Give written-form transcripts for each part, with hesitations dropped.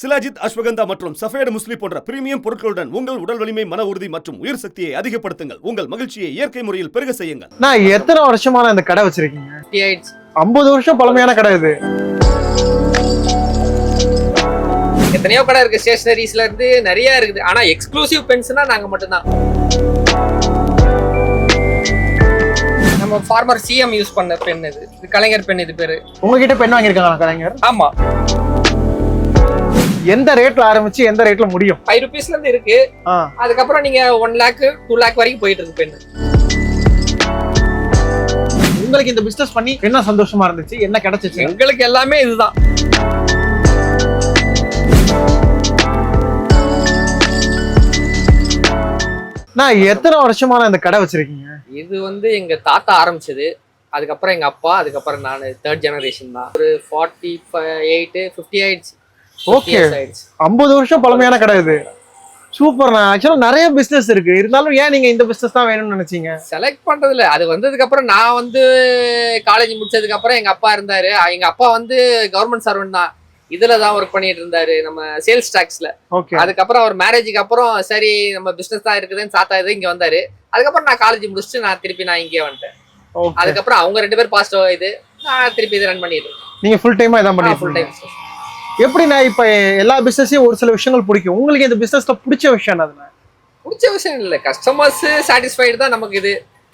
சிலாஜித் அஸ்வகந்தா மற்றும் சஃபேடு முஸ்லி போன்ற பிரீமியம் பொருட்களுடன் உங்கள் உடல் வலிமை, மன உறுதி மற்றும் உயிர் சக்தியை அதிகப்படுத்துங்கள். உங்கள் மகிழ்ச்சியை இயற்கை முறையில் பெருக செய்யுங்கள். நான் எத்தனை வருஷமான இந்த கடை வச்சிருக்கீங்க? 50 வருஷம் பழமையான கடை இது. எத்தனையோ கடை இருக்கு, ஸ்டேஷனரிஸ்ல இருந்து நிறைய இருக்குது. ஆனா எக்ஸ்க்ளூசிவ் பென்ஸ்னா நாங்க மட்டும்தான். நம்ம ஃபார்மர் சிஎம் யூஸ் பண்ண பென் இது கலைஞர் பென். இது பேரு. உங்ககிட்ட பென் வாங்கியிருக்காங்க கலைஞர்? ஆமா. எந்த ரேட்ல ஆரம்பிச்சு எந்த ரேட்ல முடியும்? 5 rupeesல இருந்து இருக்கு. அதுக்கப்புறம் நீங்க 1 lakh 2 lakh வரைக்கும் போயிட்டு இருக்கு பென். உங்களுக்கு இந்த பிசினஸ் பண்ணி என்ன சந்தோஷமா இருந்துச்சு? என்ன கிடைச்சிச்சு? எங்களுக்கு எல்லாமே இதுதான். நான் எத்தனை வருஷமான இந்த கடை வச்சிருக்கீங்க? இது வந்து எங்க தாத்தா ஆரம்பிச்சது, அதுக்கப்புறம் எங்க அப்பா, அதுக்கப்புறம் நான் 3rd generation தான். ஒரு 48 50 ஆயிடுச்சு. ஓகே, 50 வருஷம் பழமையான கடை இது. சூப்பர். நான் ஆக்சுவலா நிறைய பிசினஸ் இருக்கு, இருந்தாலும் ஏன் நீங்க இந்த பிசினஸ் தான் வேணும்னு நினைச்சீங்க? செலக்ட் பண்றதுல அது வந்ததுக்கு அப்புறம் நான் வந்து காலேஜ் முடிச்சதுக்கு அப்புறம் எங்க அப்பா இருந்தாரு. எங்க அப்பா வந்து கவர்மெண்ட் சர்வெண்ட் தான். இதுல தான் ஒர்க் பண்ணிட்டு இருந்தாரு, நம்ம சேல்ஸ் டாக்ஸ்ல. அதுக்கப்புறம் அவர் மேரேஜுக்கு அப்புறம் சரி நம்ம பிசினஸ் தான் இருக்குதுன்னு சாத்தா இது இங்க வந்தாரு. அதுக்கப்புறம் நான் காலேஜ் முடிச்சுட்டு நான் திருப்பி இங்கே வந்துட்டேன். அதுக்கப்புறம் அவங்க 2 பேர் பாஸ்ட் இது, நான் திருப்பி இது ரன் பண்ணிட்டு இருக்கேன். நீங்க ஃபுல் டைமா இதான் பண்ணிட்டு ஃபுல் டைம். எப்படி? நான் இப்ப எல்லா பிசினஸையும் ஒரு சில விஷயங்கள் பிடிக்கும். உங்களுக்கு இந்த பிசினஸ்ல பிடிச்ச விஷயம் என்ன? பிடிச்ச விஷயம் இல்ல, கஸ்டமர்ஸ் சாட்டிஸ்ஃபைடு தான் நமக்கு. இது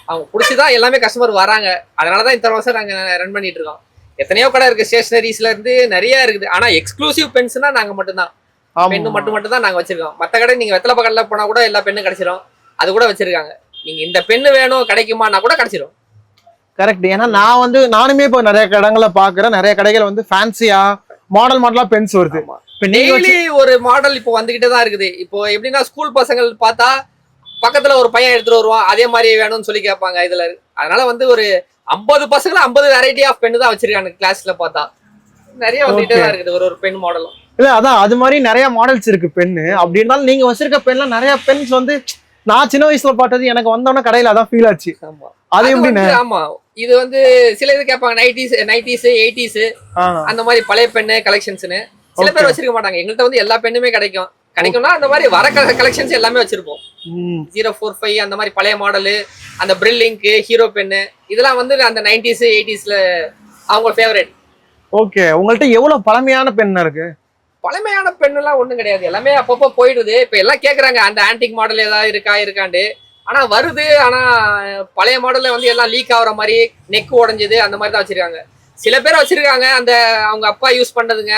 அவங்க பிடிச்சிதான் எல்லாமே கஸ்டமர் வராங்க. அதனாலதான் இத்தனை வருஷம் நாங்க ரன் பண்ணிட்டு இருக்கோம். எத்தனையோ கடை இருக்கு, ஸ்டேஷனரிஸ்ல இருந்து நிறைய இருக்குது. ஆனா எக்ஸ்க்ளூசிவ் பென்ஸ்னா நாங்க மட்டும்தான். பெண்ணு மட்டும் தான் நாங்க வச்சிருக்கோம். மத்த கடை நீங்க வெத்தலை பக்கத்துல போனா கூட எல்லா பெண்ணும் கிடைச்சிரும், அது கூட வச்சிருக்காங்க. நீங்க இந்த பெண்ணு வேணும் கிடைக்குமானா கூட கிடைச்சிரும். கரெக்ட். ஏன்னா நானுமே இப்போ நிறைய கடைகளை பாக்குறேன். நிறைய கடைகள் வந்து ஃபேன்சியா மாடலா பென்ஸ் வருது. டெய்லி ஒரு மாடல் இப்போ வந்துகிட்டே தான் இருக்குது. இப்போ எப்படின்னா ஸ்கூல் பசங்கள் பார்த்தா பக்கத்துல ஒரு பையன் எடுத்துட்டு வருவான், அதே மாதிரி வேணும்னு சொல்லி கேட்பாங்க இதுல. அதனால வந்து ஒரு 50 பசங்க 50 வெரைட்டி ஆஃப் பென் தான் வச்சிருக்காங்க. கிளாஸ்ல பார்த்தா நிறைய வந்துகிட்டே தான் இருக்குது ஒரு பென் மாடலும். இல்ல அதான் அது மாதிரி நிறைய மாடல்ஸ் இருக்கு பென்னு. அப்படி இருந்தாலும் நீங்க வச்சிருக்க பென்ல நிறைய பென்ஸ் வந்து நான் சின்ன வயசுல பார்த்தது எனக்கு வந்தோடனே கடையில அதான் ஃபீல் ஆச்சு. அது எப்படின்னு? ஆமா, இது வந்து சில இது கேட்பாங்க, 90s 80s அந்த மாதிரி பழைய பெண்ணு கலெக்ஷன்ஸ்னு சில பேர் வச்சிருக்க மாட்டாங்க. எங்கள்கிட்ட வந்து எல்லா பெண்ணுமே கிடைக்கும்னா அந்த மாதிரி வர கலெக்ஷன்ஸ் எல்லாமே வச்சிருப்போம். 045 அந்த மாதிரி பழைய மாடலு, அந்த பிரில்லிங்க் ஹீரோ பெண்ணு, இதெல்லாம் வந்து அந்த 90s 80sல அவங்க ஃபேவரட். ஓகே, உங்கள்கிட்ட எவ்வளவு பழமையான பெண் இருக்கு? பழமையான பெண்ணெல்லாம் ஒண்ணும் கிடையாது, எல்லாமே அப்பப்போ போயிடுது. இப்ப எல்லாம் கேக்குறாங்க அந்த ஆன்டிக் மாடல் ஏதாவது இருக்காண்டு. ஆனா வருது, ஆனா பழைய மாடல்ல வந்து எல்லாம் லீக் ஆகுற மாதிரி, நெக் உடைஞ்சது அந்த மாதிரி தான் வச்சிருக்காங்க. சில பேர் வச்சிருக்காங்க அந்த அவங்க அப்பா யூஸ் பண்ணதுங்க,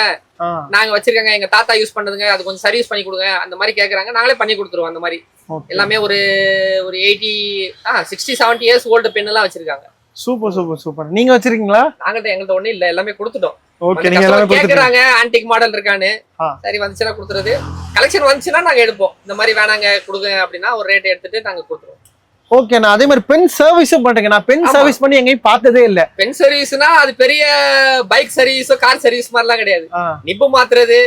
நாங்க வச்சிருக்காங்க எங்க தாத்தா யூஸ் பண்ணதுங்க, அது கொஞ்சம் சர்வீஸ் பண்ணி கொடுங்க அந்த மாதிரி கேக்குறாங்க. நாங்களே பண்ணி கொடுத்துருவோம். அந்த மாதிரி எல்லாமே ஒரு 60 70 இயர்ஸ் ஓல்டு பெண் எல்லாம் வச்சிருக்காங்க. Super super super. நீங்க வச்சிருக்கீங்களா? எங்கள்ட்ட ஒண்ணும் இல்ல, எல்லாமே கொடுத்துட்டோம். ஓகே, நீங்க எல்லாமே கேக்குறாங்க ஆன்டிக் மாடல் இருக்கான்னு. சரி வந்துச்சுன்னா கொடுத்துறது. கலெக்ஷன் வந்துச்சுன்னா நாங்க எடுப்போம். இந்த மாதிரி வேணாங்க கொடுங்க அப்படின்னா ஒரு ரேட் எடுத்துட்டு நாங்க கொடுத்துருவோம். ஓகே, நான் அதே மாதிரி பென் சர்வீஸும் பண்றேங்க. நான் பென் சர்வீஸ் பண்ணி எங்கேயும் பார்த்ததே இல்ல. பென் சர்வீஸ்னா அது பெரிய பைக் சர்வீஸோ கார் சர்வீஸ் மாதிரிலாம் கிடையாது. நிப்பு மாத்துறது,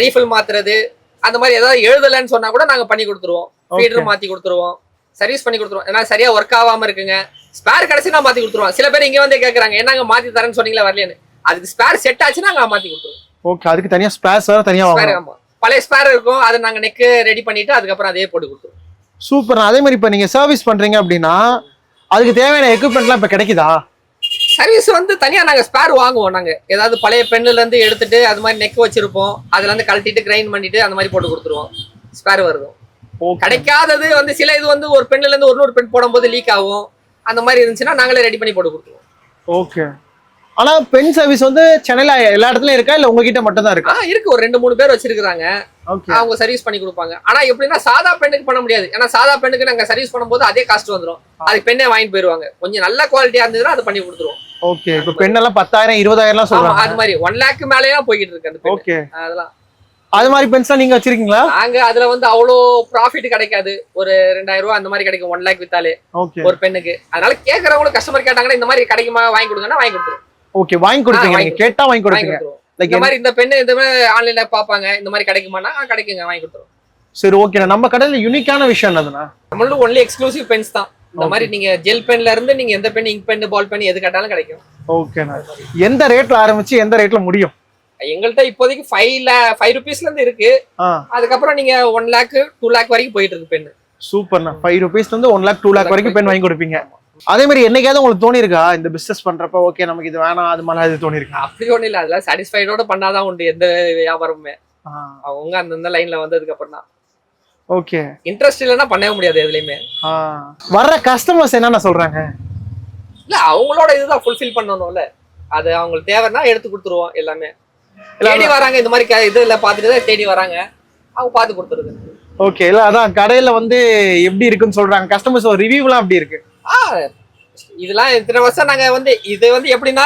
ரீஃபில் மாத்துறது, அந்த மாதிரி ஏதாவது எழுதலன்னு சொன்னா கூட நாங்க பண்ணி கொடுத்துருவோம். ஃபீடர் மாத்தி கொடுத்துருவோம், சர்வீஸ் பண்ணி கொடுத்துருவோம். ஏன்னா சரியா ஒர்க் ஆகாம இருக்குங்க, ஸ்பேர் கடைசி நான் மாத்தி கொடுத்துருவோம். சில பேர் இங்க வந்து கேக்குறாங்க என்னங்க மாத்தி தரேன்னு சொன்னீங்களா வரலன்னு. அதுக்கு ஸ்பேர் செட் ஆச்சுன்னா நாங்க மாத்தி கொடுத்துருவோம். ஓகே, அதுக்கு தனியா ஸ்பேர்ஸ் வேற தனியா வாங்குறோம். பழைய ஸ்பேர் இருக்கும், அதை நாங்க நெக் ரெடி பண்ணிட்டு அதுக்கப்புறம் அதே போட்டு கொடுத்துருவோம். சூப்பர். அதே மாதிரி இப்ப நீங்க சர்வீஸ் பண்றீங்க அப்படின்னா அதுக்கு தேவையான எக்யூப்மெண்ட்லாம் இப்ப கிடைக்குதா? சர்வீஸ் வந்து தனியா நாங்க ஸ்பேர் வாங்குவோம். நாங்க ஏதாவது பழைய பெண்ணுல இருந்து எடுத்துட்டு அது மாதிரி நெக் வச்சிருப்போம், அதுல இருந்து கழட்டிட்டு கிரைண்ட் பண்ணிட்டு அந்த மாதிரி போட்டு கொடுத்துருவோம். ஸ்பேர் வருது. கிடைக்காதது வந்து சில இது வந்து ஒரு பெண்ணுல இருந்து ஒரு பெண் போடும்போது லீக் ஆகும், அந்த மாதிரி இருந்துச்சுன்னா நாங்களே ரெடி பண்ணி போட்டு கொடுத்துருவோம். ஓகே. ஆனா பென் சர்வீஸ் வந்து சென்னையில எல்லா இடத்துலயும் இருக்கா இல்ல உங்ககிட்ட மட்டும் தான் இருக்கா? இருக்கு, ஒரு 2-3 பேர் வச்சிருக்காங்க. அவங்க சர்வீஸ் பண்ணி கொடுப்பாங்க. ஆனா எப்படின்னா சாதா பெண்ணுக்கு பண்ண முடியாது. ஏன்னா சாதா பெண்ணுக்கு நாங்க சர்வீஸ் பண்ணும்போது அதே காஸ்ட் வந்துடும், அதுக்கு பெண்ணே வாங்கிட்டு போயிருவாங்க. கொஞ்சம் நல்ல குவாலிட்டியா இருந்ததுன்னா அதை பண்ணி கொடுத்துருவோம். ஓகே, இப்ப பெண்ணெல்லாம் 10,000 20,000 சொல்றாங்க. அது மாதிரி 1 lakh மேலயே போயிட்டு இருக்கு அந்த பெண். ஓகே, அதெல்லாம் அது மாதிரி பென்ஸ்லாம் நீங்க வச்சிருக்கீங்களா? நாங்க அதுல வந்து அவ்வளோ ப்ராஃபிட் கிடைக்காது. ஒரு 2000 ரூபாய் அந்த மாதிரி கிடைக்கும் 1 lakh வித்தாலே ஒரு பெண்ணுக்கு. அதனால கேக்குறவங்களும் கஸ்டமர் கேட்டாங்கன்னா இந்த மாதிரி கிடைக்குமா வாங்கி கொடுங்கன்னா வாங்கி கொடுத்துருவோம். ஓகே, வாங்கி கொடுத்தீங்க, நீங்க கேட்டா வாங்கி கொடுப்பீங்க. இந்த மாதிரி இந்த பெண்ணு இந்த மாதிரி ஆன்லைன்ல பாப்பாங்க, இந்த மாதிரி கிடைக்குமானா கிடைக்குங்க, வாங்கி கொடுத்துருவோம். சரி, ஓகே. நம்ம கடையில யூனிக்கான விஷயம் என்னதுன்னா நம்மளும் ஒன்லி எக்ஸ்க்ளூசிவ் பென்ஸ் தான். இந்த மாதிரி நீங்க ஜெல் பென்ல இருந்து நீங்க எந்த pen, ink pen, ball pen எது கேட்டாலும் கிடைக்கும். ஓகே. எந்த ரேட்ல ஆரம்பிச்சு எந்த ரேட்ல முடியும்? எங்கள்கிட்ட இப்போதைக்கு 5 rupeesல இருந்து இருக்கு. அதுக்கப்புறம் நீங்க 1 lakh 2 lakh வரைக்கும் போயிட்டு இருக்கு பென். சூப்பர்ண்ணா. 5 rupeesல இருந்து 1 lakh 2 lakh வரைக்கும் பென் வாங்கி கொடுப்பீங்க. அதே மாதிரி என்னைக்காவது உங்களுக்கு தோணி இருக்கா இந்த பிசினஸ் பண்றப்ப ஓகே நமக்கு இது வேணாம் அது மாதிரி இது தோணி இருக்கா? அப்படி ஒண்ணும் இல்ல, அதெல்லாம் சாட்டிஸ்ஃபைடோட பண்ணாதான் உண்டு எந்த வியாபாரமுமே. அவங்க அந்த லைன்ல வந்ததுக்கு அப்புறம் தான். ஓகே. இன்ட்ரெஸ்ட் இல்லைன்னா பண்ணவே முடியாது எதுலையுமே. வர்ற கஸ்டமர்ஸ் என்னென்ன சொல்றாங்க? இல்ல அவங்களோட இதுதான் ஃபுல்ஃபில் பண்ணணும்ல, அது அவங்களுக்கு தேவைன்னா எடுத்து கொடுத்துருவோம். எல்லாமே தேடி வராங்க, இந்த மாதிரி இதுல பாத்துட்டு தான் தேடி வராங்க, அவங்க பார்த்து கொடுத்துருது. ஓகே. இல்ல அதான் கடையில வந்து எப்படி இருக்குன்னு சொல்றாங்க கஸ்டமர்ஸ், ரிவ்யூலாம் எப்படி இருக்கு? இதெல்லாம் இத்தனை வருஷம் நாங்க வந்து இது வந்து எப்படின்னா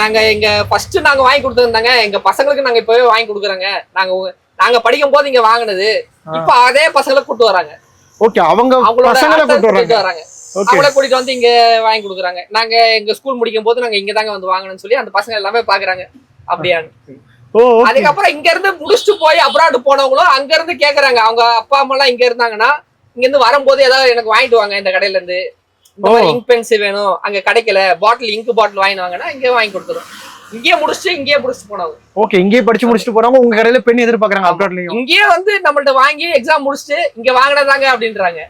நாங்க எங்க ஃபர்ஸ்ட் நாங்க வாங்கி கொடுத்துருந்தாங்க, எங்க பசங்களுக்கு நாங்க இப்பவே வாங்கி கொடுக்குறாங்க. நாங்க படிக்கும் போது இங்க வாங்கினது இப்ப அதே பசங்களை கூட்டு வராங்க. ஓகே. அவங்களோட பசங்களை கூட்டு வராங்க, அவங்கள கூட்டிட்டு வந்து இங்க வாங்கி கொடுக்குறாங்க. நாங்க எங்க ஸ்கூல் முடிக்கும் போது நாங்க இங்க தாங்க வந்து வாங்கணும்னு சொல்லி அந்த பசங்க எல்லாமே பாக்குறாங்க அப்படியான்னு. அதுக்கப்புறம் இங்க இருந்து முடிச்சுட்டு போய் அப்ராட் போனவங்களும் அங்க இருந்து கேக்குறாங்க. அவங்க அப்பா அம்மா எல்லாம் இங்க இருந்தாங்கன்னா இங்க இருந்து வரும்போது ஏதாவது எனக்கு வாங்கிட்டு வாங்க, இந்த கடையில இருந்து இந்த மாதிரி இங்க் பென்ஸ் வேணும், அங்க கிடைக்கல பாட்டில் இங்க் பாட்டில் வாங்கிட்டு வாங்கன்னா இங்கே வாங்கி கொடுத்துரும். இங்கேயே முடிச்சுட்டு போனவங்க. ஓகே. இங்கேயே படிச்சு முடிச்சுட்டு போறவங்க உங்க கடையில பென் எதிர்பார்க்கறாங்க அப்ராட்லயும். இங்கேயே வந்து நம்மள்ட்ட வாங்கி எக்ஸாம் முடிச்சுட்டு இங்க வாங்கினதாங்க அப்படின்றாங்க.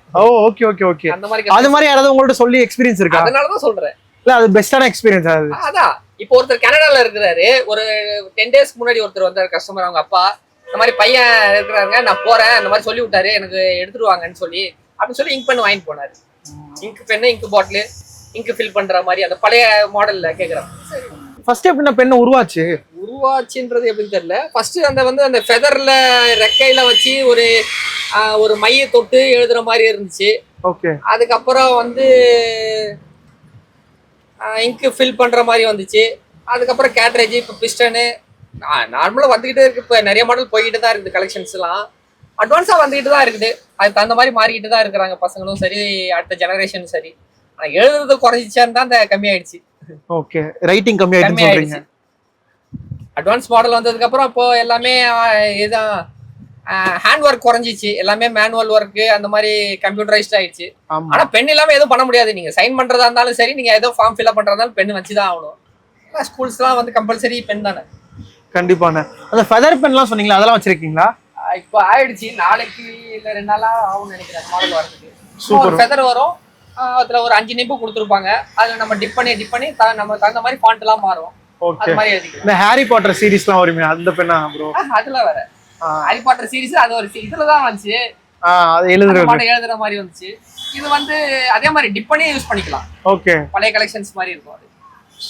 Okay okay okay. அந்த மாதிரி யாராவது உங்கள்ட்ட சொல்லி எக்ஸ்பீரியன்ஸ் இருக்கா? அதனாலதான் சொல்றேன். இல்ல அது பெஸ்டான எக்ஸ்பீரியன்ஸ் அது. அதான் இப்போ ஒருத்தர் கனடால இருக்கிறாரு, ஒரு 10 days முன்னாடி ஒருத்தர் வந்தார் கஸ்டமர், அவங்க அப்பா இந்த மாதிரி பையன் இருக்கிறாங்க, நான் போறேன் இந்த மாதிரி சொல்லி விட்டாரு, எனக்கு எடுத்துட்டு வாங்கன்னு சொல்லி அப்படின்னு சொல்லி இங்க் பென் வாங்கிட்டு போனாரு. இங்க் பென்னு இங்க் பாட்டில் இங்க் ஃபில் பண்ற மாதிரி அந்த பழைய மாடல்ல கேக்குறாங்க. ஃபர்ஸ்ட் எப்படி பென் உருவாச்சுன்றது எப்படின்னு தெரியல. ஃபர்ஸ்ட் அந்த ஃபெதர்ல ரெக்கையில வச்சு ஒரு மைய தொட்டு எழுதுற மாதிரி இருந்துச்சு. ஓகே. அதுக்கப்புறம் இங்க் ஃபில் பண்ற மாதிரி வந்துச்சு. அதுக்கப்புறம் கேட்ரேஜ், இப்போ பிஸ்டனு நார்மலா வந்துகிட்டே இருக்கு. இப்போ நிறைய மாடல் போய்கிட்டு தான் இருக்குது, கலெக்ஷன்ஸ் எல்லாம் அட்வான்ஸா வந்துகிட்டு தான் இருக்குது. அதுக்கு தகுந்த மாதிரி மாறிக்கிட்டு தான் இருக்கிறாங்க பசங்களும் சரி, அடுத்த ஜெனரேஷன் சரி. ஆனா எழுதுறது குறைஞ்சிச்சான்னு தான் அந்த கம்மியாயிடுச்சு. ஓகே. ரைட்டிங் கம்மியாயிடுச்சு. அட்வான்ஸ் மாடல் வந்ததுக்கு அப்புறம் இப்போ எல்லாமே இதுதான் ஹேண்ட் ஒர்க் குறைஞ்சிச்சு, எல்லாமே மேனுவல் ஒர்க் அந்த மாதிரி கம்ப்யூட்டரைஸ்ட் ஆயிடுச்சு. ஆனா பென் இல்லாம எதுவும் பண்ண முடியாது. நீங்க சைன் பண்றதா இருந்தாலும் சரி, நீங்க ஏதோ ஃபார்ம் ஃபில் பண்றதா இருந்தாலும் பென் வச்சுதான் ஆகணும். ஸ்கூல்ஸ் எல்லாம் வந்து கம்பல்சரி பென் தானே. கண்டிப்பான. அந்த ஃபெதர் பென்லாம் சொன்னீங்களா, அதெல்லாம் வச்சிருக்கீங்களா? இப்போ ஆயிடுச்சு, நாளைக்கு இல்ல 2 நாளா ஆகும்னு நினைக்கிறேன் மாடல் வரதுக்கு. சூப்பர். ஃபெதர் வரும், அதுல ஒரு 5 நிப்பு கொடுத்துருப்பாங்க, அதுல நம்ம டிப் பண்ணி நம்ம தகுந்த மாதிரி ஃபாண்ட் எல்லாம் மாறும். அது மாதிரி எழுதிக்கலாம். இந்த ஹாரி பாட்டர் சீரிஸ்லாம் வருமே அந்த பென்னா ப்ரோ? அதுல வேற ஹாரி பாட்டர் சீரிஸ் அது ஒரு இதுல தான் வந்துச்சு. அது எழுதுற மாதிரி வந்துச்சு. இது அதே மாதிரி டிப் பண்ணி யூஸ் பண்ணிக்கலாம். ஓகே. பழைய கலெக்ஷன்ஸ் மாதிரி இருக்கும். அது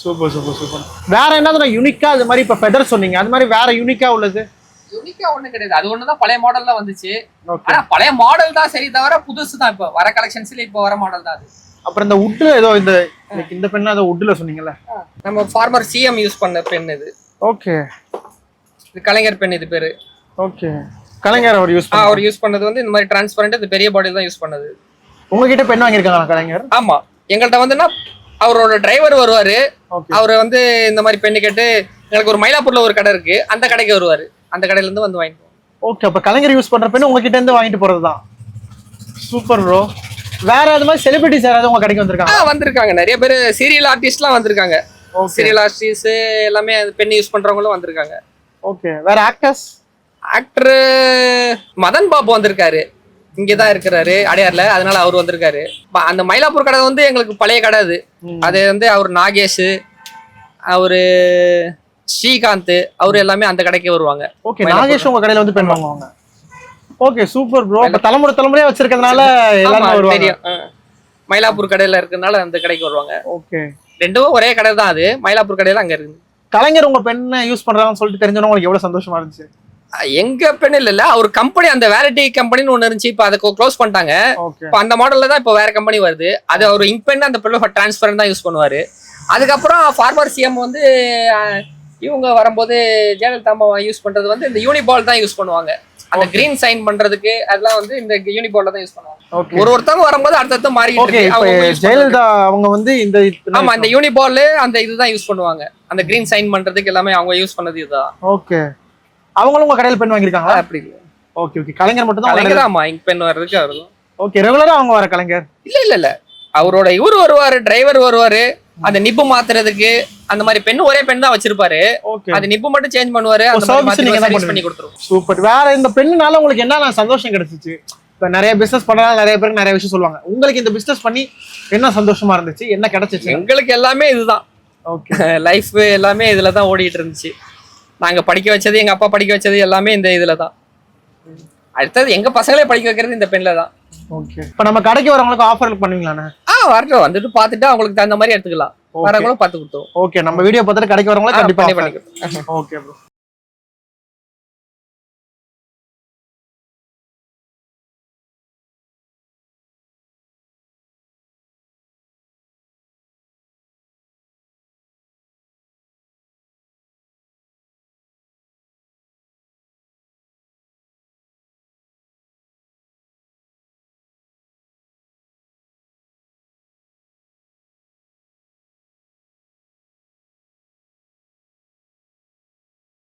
சூப்பர் சூப்பர் சூப்பர். வேற என்னது யூனிக்கா அது மாதிரி இப்ப ஃபெதர் சொன்னீங்க, அது மாதிரி வேற யூனிக்கா உள்ளது? யூனிக்கா ஒண்ணு கிடையாது, அது ஒண்ணுதான் பழைய மாடல்ல வந்துச்சு. ஆனா பழைய மாடல் தான் சரி தவிர புதுசு தான் இப்போ வர கலெக்ஷன்ஸ்ல இப்போ வர மாடல் தான் அது. அப்புறம் இந்த வுட்ல ஏதோ இந்த பென் ஏதோ வுட்ல சொன்னீங்கல்ல, நம்ம ஃபார்மர் சிஎம் யூஸ் பண்ண பென் இது. ஓகே. இது கலைஞர் பென் இது பேரு. ஓகே. கலைஞர் அவர் யூஸ் பண்ணது இந்த மாதிரி டிரான்ஸ்பரண்ட், இது பெரிய பாட்டில் தான் யூஸ் பண்ணது. உங்ககிட்ட பென் வாங்கியிருக்காங்க கலைஞர்? ஆமா, எங்கள்கிட்ட வந்துன்னா அவரோட டிரைவர் வருவாரு. அவர் இந்த மாதிரி பெண்ணு கேட்டு, எனக்கு ஒரு மயிலாப்பூர்ல ஒரு கடை இருக்கு, அந்த கடைக்கு வருவாரு, அந்த கடையில இருந்து வந்து வாங்கிட்டு. ஓகே. அப்ப கலைஞர் யூஸ் பண்ற பென் உங்ககிட்ட இருந்து வாங்கிட்டு போறதுதான். Super bro. வேற அது மாதிரி செலிபிரிட்டிஸ் யாராவது உங்க கடைக்கு வந்திருக்காங்க? வந்திருக்காங்க, நிறைய பேர் சீரியல் ஆர்டிஸ்ட்லாம் வந்திருக்காங்க. சீரியல் ஆர்டிஸ்ட் எல்லாமே பென் யூஸ் பண்றவங்களும் வந்திருக்காங்க. ஓகே. வேற ஆக்டர் மதன் பாபு வந்திருக்காரு, இங்கதான் இருக்கிறாரு அடையார்ல, அதனால அவர் வந்திருக்காரு. அந்த மயிலாப்பூர் கடை எங்களுக்கு பழைய கடை. அது அவர் நாகேஷ், அவரு ஸ்ரீகாந்த், அவரு எல்லாமே அந்த கடைக்கு வருவாங்க. ஓகே. நாகேஷ் உங்க கடையில வந்து பென் வாங்குவாங்க. Okay super bro. அப்ப தலைமுறையா வச்சிருக்கிறதுனால எல்லாரும் தெரியும். மயிலாப்பூர் கடையில இருக்கிறதுனால அந்த கடைக்கு வருவாங்க. ஓகே. ரெண்டும் ஒரே கடை தான், அது மயிலாப்பூர் கடையில அங்க இருக்கு. கலைஞர் உங்க பெண்ணை யூஸ் பண்றாங்கன்னு சொல்லிட்டு தெரிஞ்சவங்க உங்களுக்கு எவ்வளவு சந்தோஷமா இருந்துச்சு? எங்க பெண் இல்ல, அவர் கம்பெனி அந்த வேலிட்டி கம்பெனின்னு ஒண்ணு இருந்துச்சு, இப்ப அதை க்ளோஸ் பண்ணிட்டாங்க. இப்ப அந்த மாடல்ல தான் இப்ப வேற கம்பெனி வருது. அது அவர் இங்க் பென் அந்த பென் டிரான்ஸ்பரண்ட் தான் யூஸ் பண்ணுவாரு. அதுக்கப்புறம் ஃபார்மர் சிஎம் இவங்க வரும்போது ஜெயலலிதா யூஸ் பண்றது இந்த யூனிபால் தான் யூஸ் பண்ணுவாங்க. அந்த கிரீன் சைன் பண்றதுக்கு அதெல்லாம் இந்த யூனிபால்ல தான் யூஸ் பண்ணுவாங்க. ஒருத்தவங்க வரும்போது அடுத்தடுத்து மாறிட்டு ஜெயலலிதா அவங்க இந்த ஆமா இந்த யூனிபால் அந்த இதுதான் யூஸ் பண்ணுவாங்க. அந்த கிரீன் சைன் பண்றதுக்கு எல்லாமே அவங்க யூஸ் பண்ணது இதுதான். ஓகே. அவங்களும் உங்க கடையில பென் வாங்கிருக்காங்க? அப்படி இல்ல. Okay okay. கலைஞர் மட்டும் தான் கலைஞர். ஆமா, இங்க் பென் வர்றதுக்கு அவரு. ஓகே. ரெகுலரா அவங்க வர கலைஞர்? இல்ல அவரோட இவரு வருவாரு, டிரைவர் வருவாரு, அந்த நிப்பு மாத்துறதுக்கு அந்த மாதிரி பென் ஒரே பென் தான் வச்சிருப்பாரு. ஓகே. அது நிப்பு மட்டும் சேஞ்ச் பண்ணுவாரு. அந்த service மாதிரி நீங்க தான் சர்வீஸ் பண்ணி கொடுத்துருவோம். சூப்பர். வேற இந்த பெண்ணுனால உங்களுக்கு என்ன சந்தோஷம் கிடைச்சிச்சு? இப்ப நிறைய பிசினஸ் பண்ணாலும் நிறைய பேருக்கு நிறைய விஷயம் சொல்லுவாங்க. உங்களுக்கு இந்த பிசினஸ் பண்ணி என்ன சந்தோஷமா இருந்துச்சு, என்ன கிடைச்சிச்சு? எங்களுக்கு எல்லாமே இதுதான். ஓகே. லைஃப் எல்லாமே இதுல தான் ஓடிட்டு இருந்துச்சு. நாங்க படிக்க வச்சது, எங்க அப்பா படிக்க வச்சது எல்லாமே இந்த இதுல தான். அடுத்தது எங்க பசங்களே படிக்க வைக்கிறது இந்த பென்ல தான். ஓகே. இப்ப நம்ம கடைக்கு வரவங்களுக்கு ஆஃபர் பண்ணுவீங்களாண்ணே? வரட்டும், வந்துட்டு பார்த்துட்டு அவங்களுக்கு தகுந்த மாதிரி எடுத்துக்கலாம். வரவங்களும் பார்த்து கொடுத்தோம். ஓகே. நம்ம வீடியோ பார்த்துட்டு கடைக்கு வரவங்களுக்கு கண்டிப்பா பண்ணிக்கலாம். Okay bro.